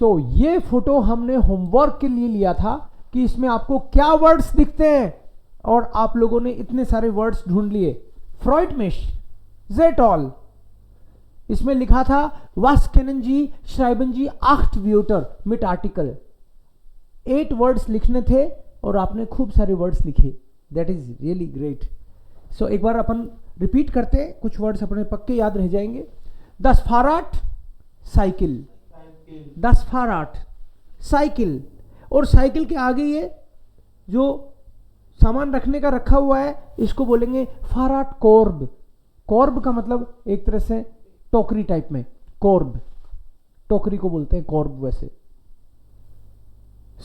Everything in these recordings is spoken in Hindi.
सो ये फोटो हमने होमवर्क के लिए लिया था कि इसमें आपको क्या वर्ड्स दिखते हैं, और आप लोगों ने इतने सारे वर्ड्स ढूंढ लिए. फ्रॉइटमिश, जेटॉल, इसमें लिखा था वास केनन जी, श्राइबन जी, 8 व्यूटर मिट आर्टिकल. 8 वर्ड्स लिखने थे और आपने खूब सारे वर्ड्स लिखे. That is really great. So एक बार अपन रिपीट करते, कुछ वर्ड्स अपने पक्के याद रह जाएंगे. 10 फाराट साइकिल, 10 फाराट साइकिल, और साइकिल के आगे ये जो सामान रखने का रखा हुआ है इसको बोलेंगे फाराट कॉर्ब. कॉर्ब का मतलब एक तरह से टोकरी टाइप में, कॉर्ब, टोकरी को बोलते हैं कॉर्ब वैसे.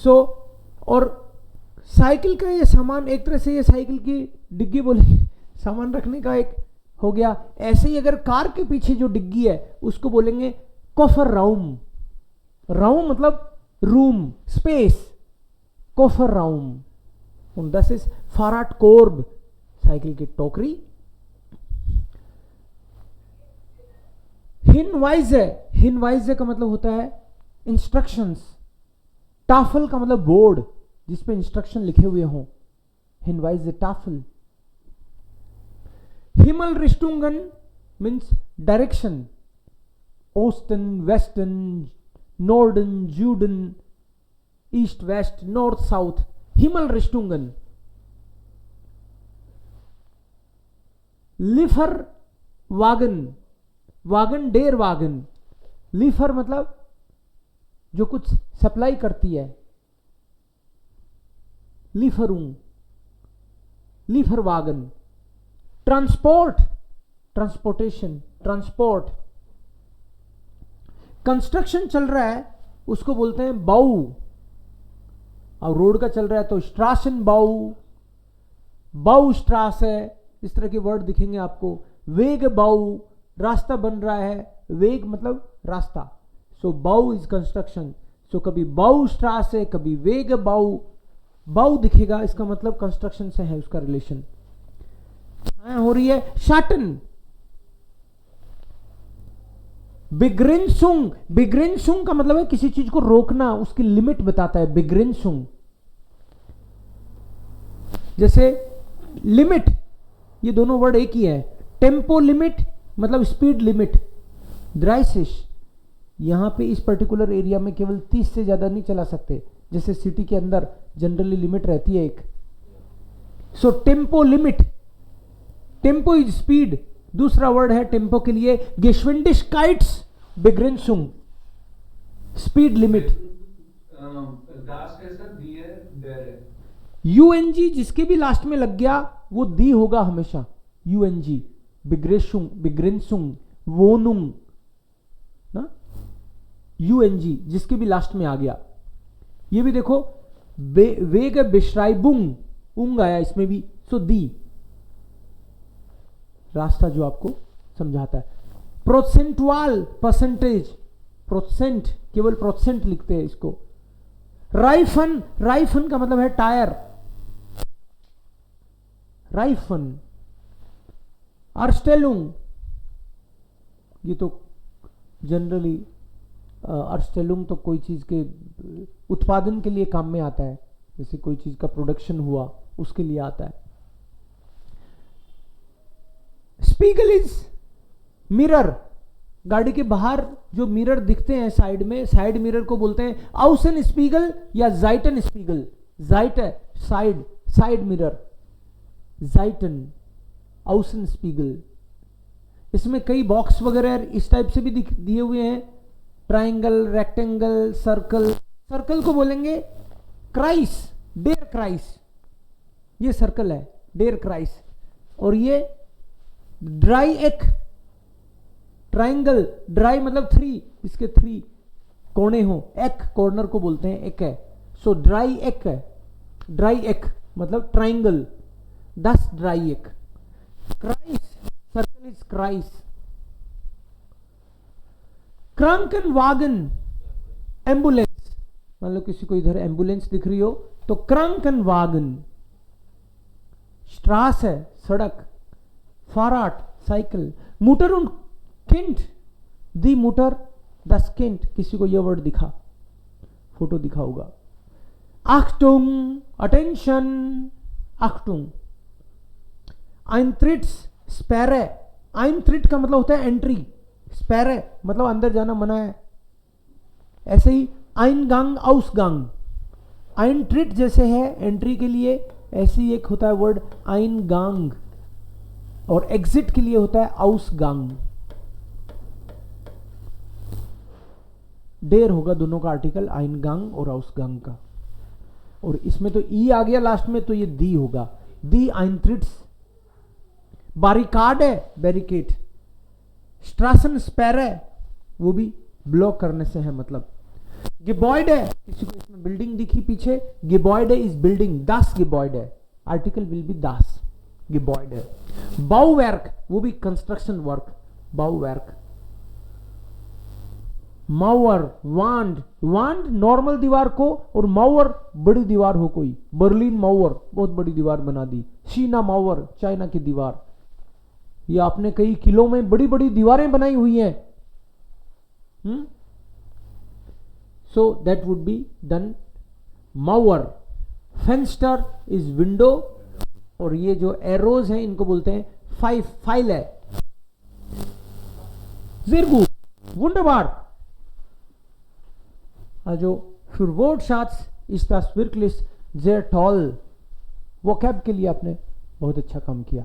सो और साइकिल का ये सामान एक तरह से, ये साइकिल की डिग्गी बोले, सामान रखने का एक हो गया. ऐसे ही अगर कार के पीछे जो डिग्गी है उसको बोलेंगे कॉफर राउम. राउम मतलब रूम, स्पेस, कॉफर राउम. और दस इज फाराट कोर्ब, साइकिल की टोकरी. हिनवाइजे, हिनवाइजे का मतलब होता है इंस्ट्रक्शंस. टाफल का मतलब बोर्ड जिसपे इंस्ट्रक्शन लिखे हुए हों, हिनवाइजे टाफल. हिमल रिस्टुंगन मीन्स डायरेक्शन. ओस्टन, वेस्टर्न, नॉर्डन, जूडन, ईस्ट वेस्ट, नॉर्थ साउथ. हिमल रिस्टुंगन. लिफर वागन, वागन डेर वागन. लिफर मतलब जो कुछ सप्लाई करती है, लिफरूं, लिफर वागन. Transport, transportation, transport. कंस्ट्रक्शन चल रहा है उसको बोलते हैं बाउ. और रोड का चल रहा है तो स्ट्रासन बाउ, बाउ स्ट्रास है, इस तरह के वर्ड दिखेंगे आपको. वेग बाउ, रास्ता बन रहा है, वेग मतलब रास्ता. सो बाउ इज कंस्ट्रक्शन. सो कभी बाउ स्ट्रास है, कभी वेग बाउ. बाउ दिखेगा, इसका मतलब कंस्ट्रक्शन से है उसका रिलेशन. हो रही है शाटन. बिग्रिंसुंग, बिग्रिंसुंग का मतलब है किसी चीज को रोकना, उसकी लिमिट बताता है बिग्रिंसुंग. जैसे लिमिट, ये दोनों वर्ड एक ही है. टेम्पो लिमिट मतलब स्पीड लिमिट. द्राइसिश, यहां पे इस पर्टिकुलर एरिया में केवल 30 से ज्यादा नहीं चला सकते, जैसे सिटी के अंदर जनरली लिमिट रहती है एक. So tempo limit, tempo is speed. दूसरा वर्ड है टेम्पो के लिए गेश्विंडिशकाइट्स बिग्रेंसुंग, स्पीड लिमिट. यूएनजी जिसके भी लास्ट में लग गया वो दी होगा हमेशा. यूएनजी, बिग्रेशुंग, बिग्रेंसुंग, वोनुंग ना. यूएनजी जिसके भी लास्ट में आ गया. ये भी देखो वेग बिश्राइबुंग, उंग आया इसमें भी. सो दी, रास्ता जो आपको समझाता है. प्रोसेंटुअल, परसेंटेज, प्रोसेंट, केवल प्रोसेंट लिखते हैं इसको. राइफन, राइफन का मतलब है टायर, राइफन. अर्स्टेलुंग, ये तो जनरली अर्स्टेलुंग तो कोई चीज के उत्पादन के लिए काम में आता है, जैसे कोई चीज का प्रोडक्शन हुआ उसके लिए आता है. स्पीगल इज मिरर, गाड़ी के बाहर जो मिरर दिखते हैं साइड में, साइड मिरर को बोलते हैं आउसन स्पीगल या जाइटन स्पीगल. जाइट है साइड, साइड मिरर, जाइटन, आउसन स्पीगल. इसमें कई बॉक्स वगैरह इस टाइप से भी दिए हुए हैं. Triangle, rectangle, circle. सर्कल को बोलेंगे क्राइस, डेर क्राइस. ये सर्कल है, डेर क्राइस. और ये ड्राई एक, ट्राइंगल, ड्राई मतलब 3, इसके 3 कोने हो, एक कॉर्नर को बोलते हैं एक है. सो ड्राई एक है, ड्राई एक मतलब ट्राइंगल. 10 ड्राई एक. क्राइस, सर्कल इज क्राइस. क्रांकन वागन, एम्बुलेंस. मान लो किसी को इधर एम्बुलेंस दिख रही हो तो क्रांकन वागन. स्ट्रास है सड़क. फाराट, साइकिल. मुटर उन किंट, दी मुटर, द स्किंट. किसी को यह वर्ड दिखा फोटो दिखा होगा। Achtung, attention, Achtung। Eintritt Sperre, Eintritt का मतलब होता है एंट्री, Sperre मतलब अंदर जाना मना है। ऐसे ही Eingang, Ausgang, Eintritt जैसे है एंट्री के लिए, ऐसे ही एक होता है वर्ड Eingang, और एग्जिट के लिए होता है Ausgang। देर होगा दोनों का आर्टिकल, Eingang और Ausgang का। और इसमें तो ई आ गया लास्ट में, तो ये दी होगा, दी Eintritts। बारिकाड है, बैरिकेड। स्ट्रासन स्पैर है, वो भी ब्लॉक करने से है मतलब। गिबॉइड है, किसी को इसमें बिल्डिंग दिखी पीछे, गिबॉइड है, इस बिल्डिंग, दास गिबॉइड है, आर्टिकल विल बी दास, गिबॉइड है। बाउवर्क, वो भी कंस्ट्रक्शन वर्क, बाउवर्क। माउअर, वांड, वांड नॉर्मल दीवार को, और माउअर बड़ी दीवार हो कोई, बर्लिन माउअर बहुत बड़ी दीवार बना दी, शीना माउअर चाइना की दीवार। ये आपने कई किलो में बड़ी बड़ी दीवारें बनाई हुई हैं। So that would be done माउअर। फेंस्टर इज विंडो, और ये जो एरोज हैं इनको बोलते हैं फाइल है। Sehr wunderbar। Also für Wortschatz ist das wirklich sehr toll। Vocab के लिए आपने बहुत अच्छा काम किया।